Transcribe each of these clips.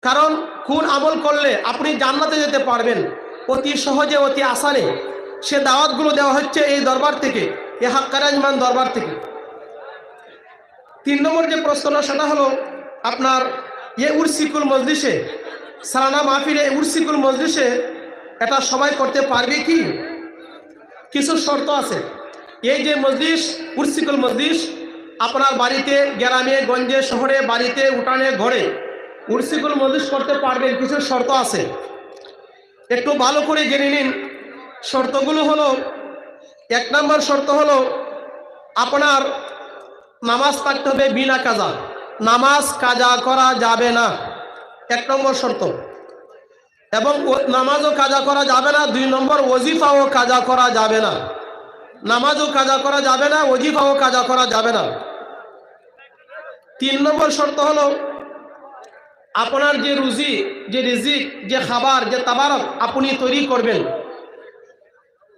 কারণ কোন আমল করলে আপনি জান্নাতে যেতে পারবেন অতি সহজে, অতি আসানে, সে দাওয়াতগুলো দেওয়া হচ্ছে এই দরবার থেকে, এই হাক্কারাজমান দরবার থেকে। 3 নম্বর যে প্রশ্নটা সেটা হলো আপনার উরসিকুল মজলিসে, সালানা মাহফিলে উরসিকুল মজলিসে এটা সবাই করতে পারবে কি? কিছু শর্ত আছে। এই যে মজলিস, উরসিকুল মজলিস, আপনার বাড়িতে, গ্রামে গঞ্জে, শহরে, বাড়িতে, উঠানে, ঘরে উরসিকুল মজলিস করতে পারবেন, কিছু শর্ত আছে, একটু ভালো করে জেনে নিন। শর্তগুলো হলো, 1 নম্বর শর্ত হলো আপনার নামাজ থাকতে হবে বিনা কাজা, নামাজ কাজা করা যাবে না, 1 নম্বর শর্ত। এবং নামাজও কাজা করা যাবে না। 2 নম্বর, ওজিফাও কাজা করা যাবে না, নামাজও কাজা করা যাবে না, ওজিফাও কাজা করা যাবে না। 3 নম্বর শর্ত হলো আপনার যে রুজি, যে রিজিক, যে খাবার, যে তাবারক আপনি তৈরি করবেন,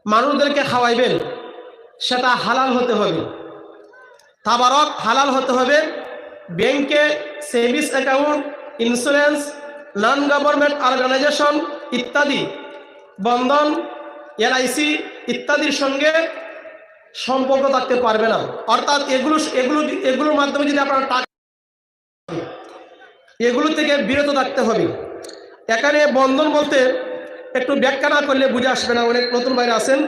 মানুষদেরকে খাওয়াইবেন, সেটা হালাল হতে হবে, তাবারক হালাল হতে হবে। ব্যাংকে savings account, insurance, non government organisation ইত্যাদি, বন্ধন, LIC ইত্যাদির সঙ্গে সম্পর্ক থাকতে পারবে না। অর্থাৎ এগুলোর মাধ্যমে যদি আপনার টাকা, এগুলো থেকে বিরত থাকতে হবে। এখানে বন্ধন বলতে একটু ব্যাখ্যা না করলে বুঝে আসবে না, অনেক নতুন বাইরে আছেন।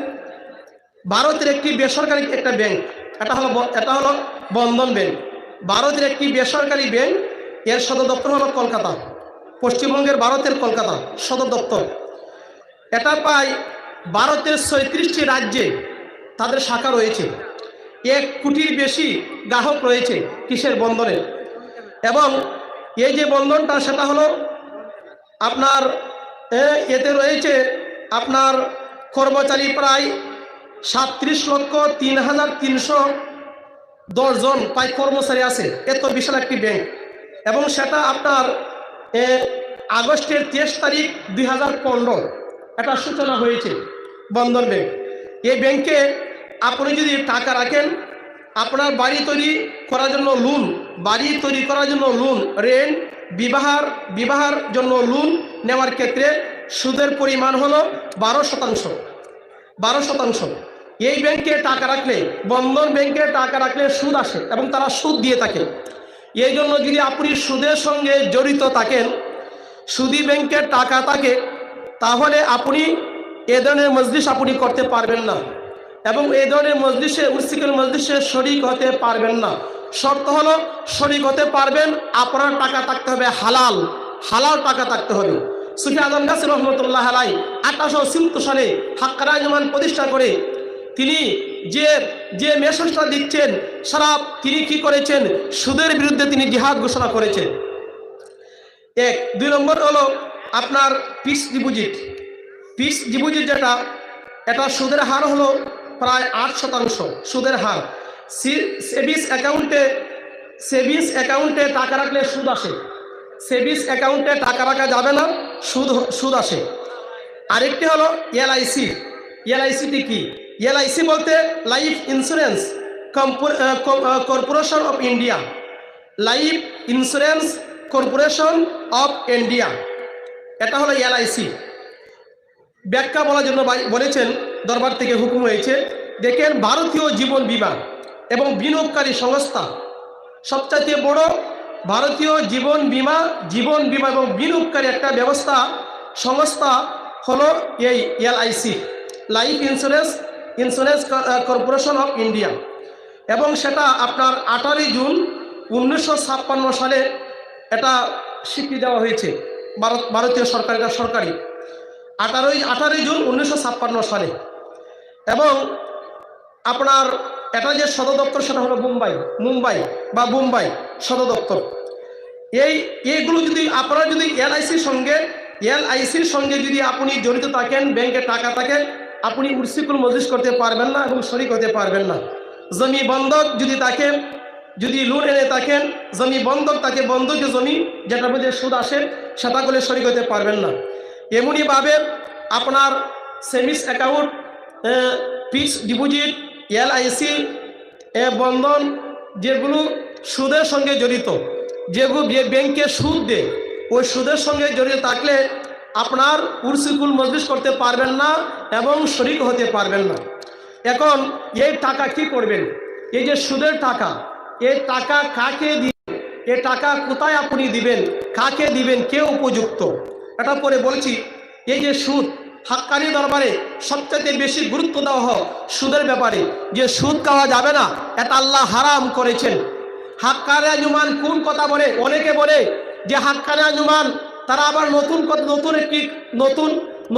ভারতের একটি বেসরকারি একটা ব্যাংক, এটা হলো বন্ধন ব্যাংক। ভারতের একটি বেসরকারি ব্যাংক, এর সদর দপ্তর হলো কলকাতা, পশ্চিমবঙ্গের ভারতের কলকাতা সদর দপ্তর। এটা প্রায় ভারতের 36টি রাজ্যে তাদের শাখা রয়েছে। 1 কোটির বেশি গ্রাহক রয়েছে কিসের? বন্ধনে। এবং এই যে বন্ধনটা, সেটা হলো আপনার এতে রয়েছে আপনার কর্মচারী প্রায় 37,03,310 জন প্রায় কর্মচারী আছে। এত বিশাল একটি ব্যাংক। এবং সেটা আপনার আগস্টের 23 তারিখ 2015 এটা সূচনা হয়েছে, বন্ধন ব্যাংক। এই ব্যাংকে আপনি যদি টাকা রাখেন, আপনার বাড়ি তৈরি করার জন্য লোন, বাড়ি তৈরি করার জন্য লোন, রেন্ট, বিবাহের জন্য লোন নেওয়ার ক্ষেত্রে সুদের পরিমাণ হলো 12%। এই ব্যাংকে টাকা রাখলে, বন্ধন ব্যাংকে টাকা রাখলে সুদ আসে এবং তারা সুদ দিয়ে থাকে। এই জন্য যদি আপনি সুদের সঙ্গে জড়িত থাকেন, সুদী ব্যাংকের টাকা থাকে, তাহলে আপনি এ ধরনের মজলিস আপনি করতে পারবেন না এবং এই ধরনের মজলিসে, উরসিকুল মজলিসে শরীক হতে পারবেন না। শর্ত হলো শরীক হতে পারবেন, আপনার টাকা থাকতে হবে হালাল টাকা থাকতে হবে। সুফি আজম গাছী রহমতুল্লাহ আলাইহি 1870 সালে হাক্কারাজমান প্রতিষ্ঠা করে তিনি যে মেসেজটা দিচ্ছেন, সারা তিনি কি করেছেন? সুদের বিরুদ্ধে তিনি জিহাদ ঘোষণা করেছেন। 1। 2 নম্বর হলো আপনার ফিক্সড ডিপোজিট যেটা, এটা সুদের হার হলো প্রায় 8% সুদের হার। সেভিংস অ্যাকাউন্টে টাকা রাখলে সুদ আসে, সেভিংস অ্যাকাউন্টে টাকা রাখা যাবে না, সুদ আসে। আরেকটি হলো LIC কি? LIC বলতে life insurance corporation of India, life insurance corporation of India, এটা হলো LIC। ব্যাখ্যা বলার জন্য বলেছেন, দরবার থেকে হুকুম হয়েছে। দেখেন, ভারতীয় জীবন বীমা এবং বিনিয়োগকারী সংস্থা, সবচাইতে বড় ভারতীয় জীবন বীমা এবং বিনিয়োগকারী একটা সংস্থা হলো এই LIC, life insurance corporation of India. এবং সেটা আপনার 18 জুন 1956 সালে এটা স্বীকৃতি দেওয়া হয়েছে, ভারতীয় সরকার, এটা সরকারি। 18 জুন 1956 সালে। এবং আপনার এটা যে সদর দপ্তর, সেটা হলো মুম্বাই সদর দপ্তর। এইগুলো যদি আপনারা যদি LICর সঙ্গে যদি আপনি জড়িত থাকেন, ব্যাংকে টাকা থাকে, আপনি উরসিকুল মজলিস করতে পারবেন না এবং শরীক হতে পারবেন না। জমি বন্ধক যদি থাকে, যদি লোন এনে থাকেন, জমি বন্ধক থাকে, বন্ধকি জমি যেটার মধ্যে সুদ আসে, সেটা করলে শরীক হতে পারবেন না। এমনিভাবে আপনার savings account, fixed deposit, LIC, বন্ধন, যেগুলো সুদের সঙ্গে জড়িত, যেগুলো ব্যাংকে সুদ দেয়, ওই সুদের সঙ্গে জড়িয়ে থাকলে আপনার উরসিকুল মজলিস করতে পারবেন না এবং শরীক হতে পারবেন না। এখন এই টাকা কি করবেন? এই যে সুদের টাকা, এই টাকা কাকে দিবেন? এই টাকা কোথায় আপনি দিবেন? কাকে দিবেন? কে উপযুক্ত? এটা পরে বলছি। এই যে সুদ, হাক্কানি দরবারে সবচেয়ে বেশি গুরুত্ব দেওয়া হয় সুদের ব্যাপারে, যে সুদ খাওয়া যাবে না, এটা আল্লাহ হারাম করেছেন। হাক্কানি আঞ্জুমান কোন কথা বলে? অনেকে বলে যে হাক্কানি আঞ্জুমান তারা আবার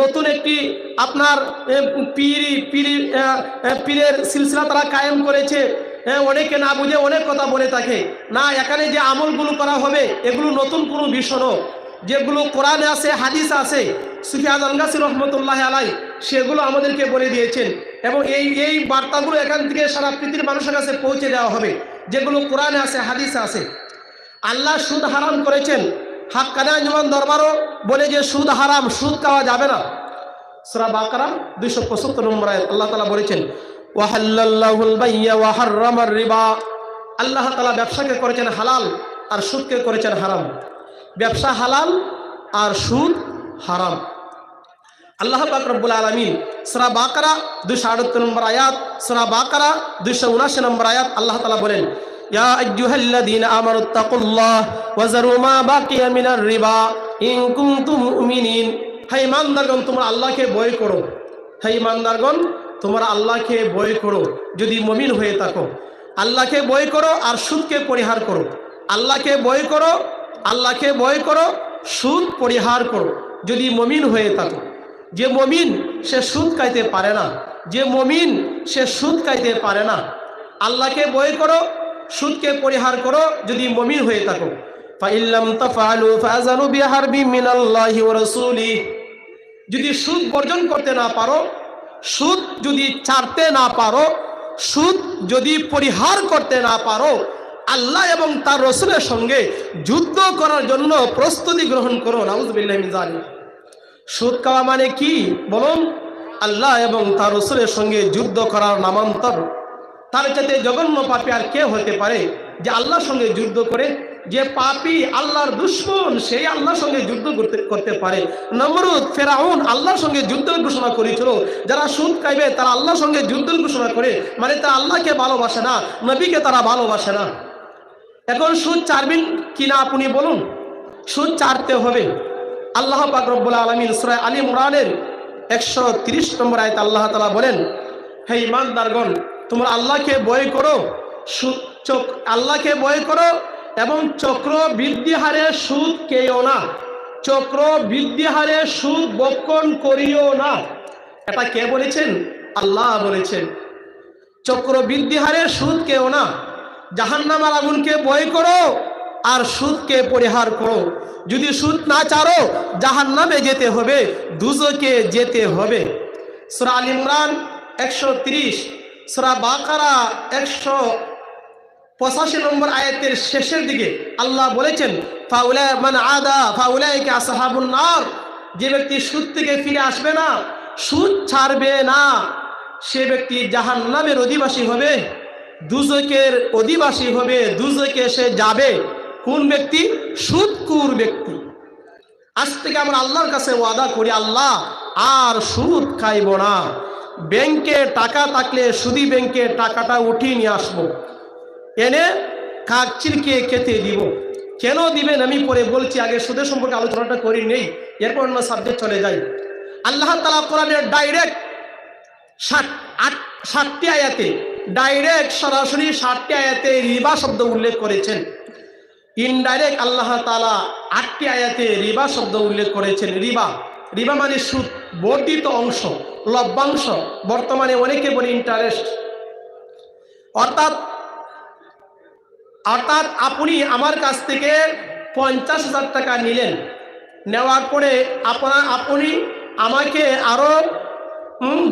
নতুন একটি আপনার পীরের সিলসিলা তারা কায়েম করেছে। অনেকে না বুঝে অনেক কথা বলে থাকে। না, এখানে যে আমলগুলো করা হবে এগুলো নতুন কোনো বিষয় নয়। যেগুলো কোরআনে আছে, হাদিস আছে, সুফি আজম গাছি রহমতুল্লাহ আলাই সেগুলো আমাদেরকে বলে দিয়েছেন, এবং এই বার্তাগুলো এখান থেকে সারা পৃথিবীর মানুষের কাছে পৌঁছে দেওয়া হবে, যেগুলো কোরআনে আছে, হাদিসে আছে। আল্লাহ সুদ হারাম করেছেন। হাক্কানি আঞ্জুমান দরবারও বলে যে সুদ হারাম, সুদ খাওয়া যাবে না। সূরা বাকারা 275 নম্বর আয়াত আল্লাহ তাআলা বলেছেন, ওয়াহাল্লাল্লাহুল বাইয়া ওয়া হাররামার রিবা। আল্লাহ তাআলা ব্যবসাকে করেছেন হালাল আর সুদকে করেছেন হারাম। ব্যবসা হালাল আর সুদ হারাম। আল্লাহ পাক রব্বুল আলামিন সূরা বাকারা 278 নম্বর আয়াত, সূরা বাকারা 279 নম্বর আয়াত আল্লাহ তাআলা বলেন, ইয়া আইয়ুহাল্লাযীনা আমানুত্তাকুল্লাহ ওয়া যারু মা বাকিয়া মিনার রিবা ইন কুনতুম মুমিনিন। হে ঈমানদারগণ, তোমরা আল্লাহকে ভয় করো। হে ঈমানদারগণ, তোমরা আল্লাহকে ভয় করো যদি মুমিন হয়ে থাকো। আল্লাহকে ভয় করো আর সুদকে পরিহার করো। আল্লাহকে ভয় করো, আল্লাহকে ভয় করো, সুদ পরিহার করো যদি মুমিন হয়ে থাকো। যে মুমিন সে সুদ খাইতে পারে না, যে মুমিন সে সুদ খাইতে পারে না। আল্লাহকে ভয় করো, সুদকে পরিহার করো যদি মুমিন হয়ে থাকো। ফাইল্লাম তাফআলু ফাযানু বিহারবিন মিনাল্লাহি ওয়া রাসূলিহি। যদি সুদ বর্জন করতে না পারো, সুদ যদি ছাড়তে না পারো, সুদ যদি পরিহার করতে না পারো, আল্লাহ এবং তার রাসূলের সঙ্গে যুদ্ধ করার জন্য প্রস্তুতি গ্রহণ করো। নাউযুবিল্লাহি মিন যালিক। সুদ খাওয়া মানে কি বলুন? আল্লাহ এবং তার রাসূলের সঙ্গে যুদ্ধ করার নামান্তর। তার চাইতে জঘন্য পাপী আর কে হতে পারে যে আল্লাহর সঙ্গে যুদ্ধ করে? যে পাপী আল্লাহর দুশমন সেই আল্লাহর সঙ্গে যুদ্ধ করতে পারে। নমরুদ, ফেরাউন আল্লাহর সঙ্গে যুদ্ধের ঘোষণা করেছিল। যারা সুদ খাইবে তারা আল্লাহর সঙ্গে যুদ্ধের ঘোষণা করে, মানে তারা আল্লাহকে ভালোবাসে না, নবীকে তারা ভালোবাসে না। এখন সুদ ছাড়বেন কিনা আপনি বলুন? সুদ ছাড়তে হবে। আল্লাহ পাক রব্বুল আলামিন সূরা আলী ইমরানের 130 নম্বর আয়াতে আল্লাহ তাআলা বলেন, হে ঈমানদারগণ, তোমরা আল্লাহকে ভয় করো, আল্লাহকে ভয় করো এবং চক্র বৃদ্ধি হারে সুদ খেও না। চক্র বৃদ্ধি হারে সুদ বক্ষণ করিও না। এটা কে বলেছেন? আল্লাহ বলেছেন। চক্র বৃদ্ধি হারে সুদ খেও না। জাহান্নামের আগুনকে ভয় করো আর সুদকে পরিহার করো। যদি সুদ না ছাড়ো জাহান্নামে যেতে হবে, দুজকে যেতে হবে। সূরা আল ইমরান 130, সূরা বাকারা 185 নম্বর আয়াতের শেষের দিকে আল্লাহ বলেছেন, ফাউলা মান আদা ফাউলাইকা আসহাবুন নার। যে ব্যক্তি সুদ থেকে ফিরে আসবে না, সুদ ছাড়বে না, সে ব্যক্তি জাহান্নামের অধিবাসী হবে, দুজকের অধিবাসী হবে, দুজকে সে যাবে। কোন ব্যক্তি? সুদখোর ব্যক্তি। আজ থেকে আমরা আল্লাহর কাছে ওয়াদা করি, আল্লাহ আর সুদ খাইব না। ব্যাংকে টাকা থাকলে সুদী ব্যাংকে টাকাটা উঠিয়ে নিয়ে আসবো, এনে কাকচিরকে খেতে দিব। কেন দিবেন আমি পরে বলছি, আগে সুদের সম্পর্কে আলোচনাটা করি নেই, এরপর অন্য সাবজেক্ট চলে যাই। আল্লাহ তাআলা কোরআনের ডাইরেক্ট 60টি আয়াতে, ডাইরেক্ট সরাসরি 60টি আয়াতে রিবা শব্দ উল্লেখ করেছেন। ইনডাইরেক্ট আল্লাহ তাআলা 8টি আয়াতে রিবা শব্দ উল্লেখ করেছেন। রিবা মানে সুদ, বর্ধিত অংশ, লভ্যাংশ, বর্তমানে অনেকে বলে ইন্টারেস্ট। অর্থাৎ আপনি আমার কাছ থেকে 50,000 টাকা নিলেন, নেওয়ার পরে আপনি আমাকে আরো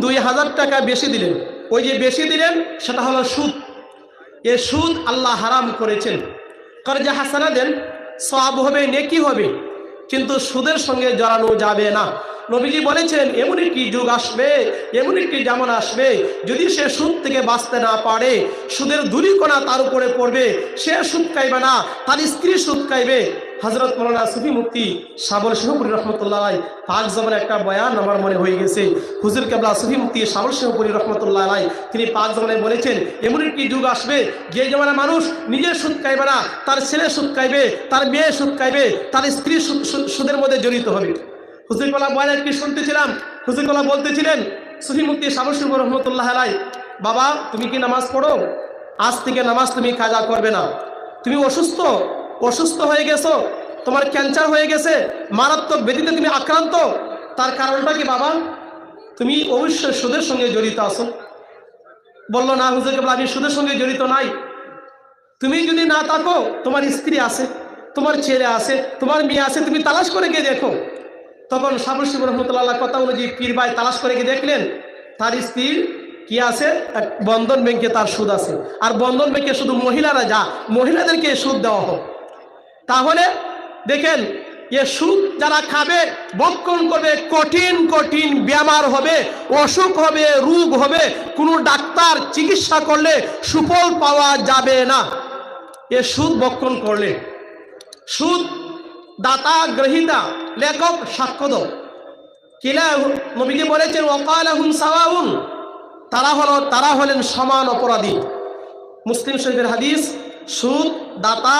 2,000 টাকা বেশি দিলেন। ওই যে বেশি দিলেন সেটা হলো সুদ। এ সুদ আল্লাহ হারাম করেছেন। কর্জে হাসানা দেন, সওয়াব হবে, নেকি হবে, কিন্তু সুদের সঙ্গে জড়ানো যাবে না। নবীজি বলেছেন, এমন একটি যুগ আসবে, এমন একটি জামানা আসবে, যদি সে সুদ থেকে বাঁচতে না পারে, সুদের ধূলিকণা তার উপরে পড়বে, সে সুদ খাইবে না, তার স্ত্রী সুদ খাইবে, হযরত মাওলানা সুফি মুফতি শাবল শেখপুরী রহমতুল্লাহ আলাইহি পাক জবানে একটা বয়ান আমার মনে হয়ে গেছে। হুজুর কেবলা সুফি মুফতি শাবল শেখপুরী রহমতুল্লাহ আলাইহি তিনি পাক জবানে বলেছেন, এমন একটি যুগ আসবে যে জমানা মানুষ নিজের সুদ খাইবে না, তার ছেলে সুদ খাইবে, তার মেয়ে সুদ খাইবে, তার স্ত্রী সুদের মধ্যে জড়িত হবে। হুজুর কেবলা বয়ান একটি শুনতেছিলাম, হুজুর কেবলা বলতেছিলেন সুফি মুফতি শাবল শেখপুরী রহমতুল্লাহ আলাইহি, বাবা তুমি কি নামাজ পড়ো? আজ থেকে নামাজ তুমি কাজা করবে না। তুমি অসুস্থ হয়ে গেছো, তোমার ক্যান্সার হয়ে গেছে, মারাত্মক ব্যাধিতে তুমি আক্রান্ত, তার কারণটা কি বাবা? তুমি অবশ্যই সুদের সঙ্গে জড়িত আছো। বললো না হুজুর কেবলা আমি সুদের সঙ্গে জড়িত নাই। তুমি যদি না থাকো, তোমার স্ত্রী আছে, তোমার ছেলে আছে, তোমার মেয়ে আছে, তুমি তালাশ করে গিয়ে দেখো। তখন শাবল শেখ রহমতুল্লাহ কথা অনুযায়ী পীর ভাই তালাশ করে গিয়ে দেখলেন তার স্ত্রীর কি আছে, বন্ধন ব্যাংকে তার সুদ আছে। আর বন্ধন ব্যাংকে শুধু মহিলারা যা, মহিলাদেরকে সুদ দেওয়া হোক। তাহলে দেখেন এ সুদ যারা খাবে, ভক্ষণ করবে, কঠিন কঠিন বেমার হবে, অসুখ হবে, রোগ হবে, কোনো ডাক্তার চিকিৎসা করলে সুফল পাওয়া যাবে না এ সুদ ভক্ষণ করলে। সুদ দাতা গ্রহীতা লেখক সাক্ষ্য কিলা নবীজি বলেছেন ওয়াকালাহুম সাওয়াউন, তারা হলেন সমান অপরাধী। মুসলিম শরীফের হাদিস। সুদ দাতা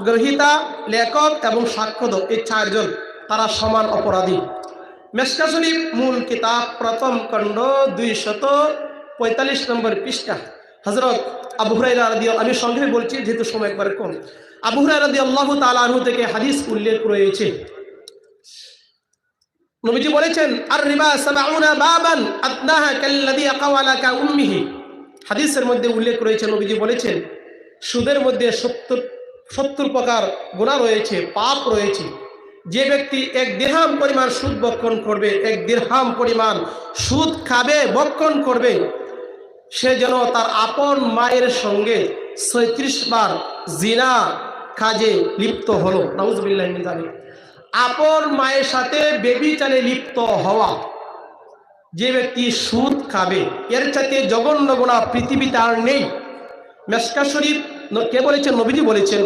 গ্রহীতা লেখক এবং সাক্ষ্য এই চারজন তারা সমান অপরাধী। মেশকা শরীফ মূল কিতাব প্রথম খণ্ড 245 নম্বর পৃষ্ঠা হযরত আবু হুরায়রা রাদিয়াল্লাহু, আমি সংক্ষেপে বলছি যেহেতু সময় একবারে কম, আবু হুরায়রা রাদিয়াল্লাহু তাআলা আনহু থেকে হাদিস উল্লেখ রয়েছে। নবীজি বলেছেন আর রিবা 70 বাবান আদনাহা কাল্লাযী আকাওয়ালা কা উম্মিহি। হাদিসের মধ্যে উল্লেখ রয়েছে, নবীজি বলেছেন সুদের মধ্যে 70 প্রকার গুনাহ রয়েছে, পাপ রয়েছে। যে ব্যক্তি 1 দিরহাম পরিমাণ সুদ ভক্ষণ করবে, 1 দিরহাম পরিমাণ সুদ খাবে, ভক্ষণ করবে, সে যেন তার আপন মায়ের সঙ্গে 36 বার জিনা কাজে লিপ্ত হলো। নাউযুবিল্লাহি মিন যালিক। আপন মায়ের সাথে বেবিচারে লিপ্ত হওয়া। যে ব্যক্তি সুদ খাবে, এর চাইতে জঘন্য গুনাহ পৃথিবীতে আর নেই। মেশকা শরীফ কে বলেছেন? নবীজি বলেছেন।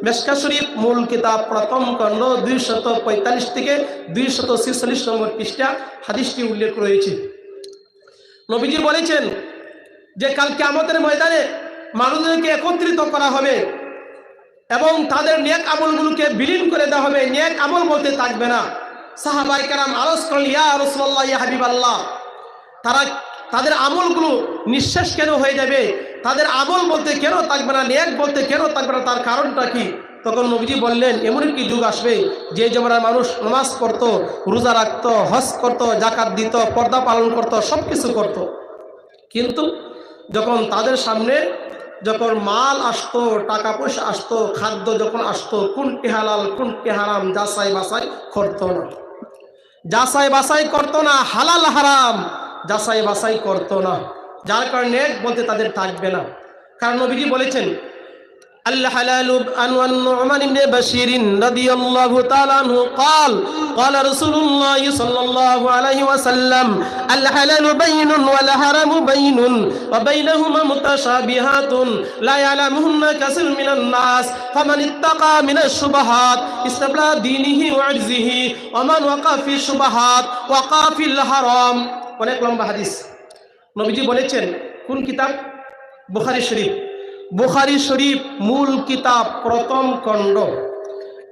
মেশকা শরীফ মূল কিতাব প্রথম খণ্ড 245 থেকে 246 নম্বর পৃষ্ঠা হাদিসটি উল্লেখ রয়েছে। নবীজি বলেছেন যে কাল কিয়ামতের ময়দানে মানুষদেরকে একত্রিত করা হবে এবং তাদের নেক আমলগুলোকে বিলীন করে দেওয়া হবে। নেক আমল বলতে থাকবে না। সাহাবায়ে কেরাম আরজ করলেন, ইয়া রাসূলুল্লাহ, ইয়া হাবিবাল্লাহ, তাদের আমলগুলো নিঃশেষ কেন হয়ে যাবে? তাদের আমল বলতে কেন থাকবে না, নেক বলতে কেন থাকবে না, তার কারণটা কি? তখন নবীজি বললেন এমন একটি যুগ আসবে যে জমানায় মানুষ নামাজ পড়তো, রোজা রাখতো, হজ করতো, যাকাত দিত, পর্দা পালন করতো, সব কিছু করতো, কিন্তু যখন তাদের সামনে যখন মাল আসতো, টাকা পয়সা আসতো, খাদ্য যখন আসতো, কোনটি হালাল কোনটি হারাম যাচাই বাছাই করতো না। যাচাই বাছাই করতো না, হালাল হারাম যাচাই বাছাই করতো না। যার কারণে বলতে তাদের থাকবে না। কারণ নবীজি বলেছেন আল হালালু আন নু'মান ইবনে বাশির রাদিয়াল্লাহু তাআলা আনহু قال قال رسول الله صلى الله عليه وسلم الحلال بين والحرام بين وبينهما متشابهات لا يعلمهن كثير من الناس فمن اتقى من الشبهات استبرأ دينه وعرضه ومن وقع في الشبهات وقع في الحرام। অনেক লম্বা হাদিস। নবীজি বলেছেন কোন কিতাব? বুখারী শরীফ। বুখারী শরীফ মূল কিতাব প্রথম খণ্ড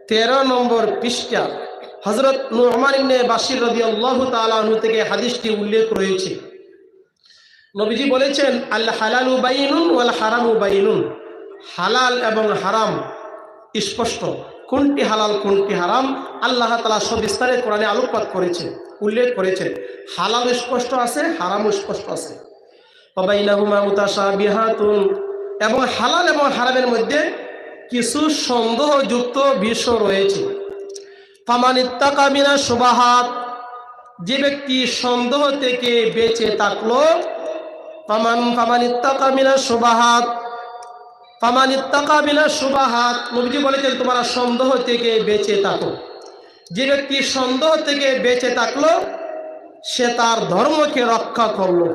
13 নম্বর পৃষ্ঠা হযরত নু'মান ইবনে বাশির রাদিয়াল্লাহু তাআলা আনহু থেকে হাদিসটি উল্লেখ রয়েছে। নবীজি বলেছেন আল হালালু বাইনুন ওয়াল হারামু বাইনুন। হালাল এবং হারাম স্পষ্ট। কোনটি হালাল কোনটি হারাম আল্লাহ তাআলা সবিস্তারে কোরআনে আলোকপাত করেছেন, উল্লেখ করেছেন। হালাল স্পষ্ট আছে, হারাম স্পষ্ট আছে। ওয়া বাইনাহুমা মুতাশাবিহাতুন, এবং হালাল এবং হারামের মধ্যে কিছু সন্দেহযুক্ত বিষয় রয়েছে। ফামান ইত্তাকা মিনাশ শুবাহাত, যে ব্যক্তি সন্দেহ থেকে বেঁচে থাকলো, ফামান ইত্তাকা মিনাশ শুবাহাত, ফামান ইত্তাকা মিনাশ শুবাহাত, নবীজি বলেছেন তোমরা সন্দেহ থেকে বেঁচে থাকো। যে ব্যক্তি সন্দেহ থেকে বেঁচে থাকলো সে তার ধর্মকে রক্ষা করলো।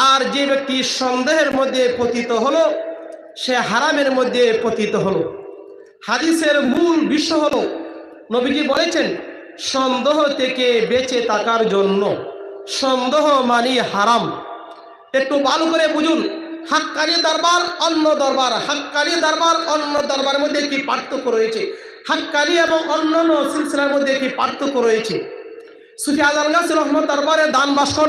আর যে ব্যক্তি সন্দেহের মধ্যে পতিত হলো সে হারামের মধ্যে পতিত হলো। হাদিসের মূল বিষয় হলো নবীজি বলেছেন সন্দেহ থেকে বেঁচে থাকার জন্য। সন্দেহ মানে হারাম। একটু ভালো করে বুঝুন, হাক্কানি দরবার অন্য দরবার, হাক্কানি দরবার অন্য দরবারের মধ্যে কি পার্থক্য রয়েছে? হাক্কানি এবং অন্যান্য সিলসিলার মধ্যে কি পার্থক্য রয়েছে? সুফি আজম গাছী রহমত দরবারে দান ভাস্কর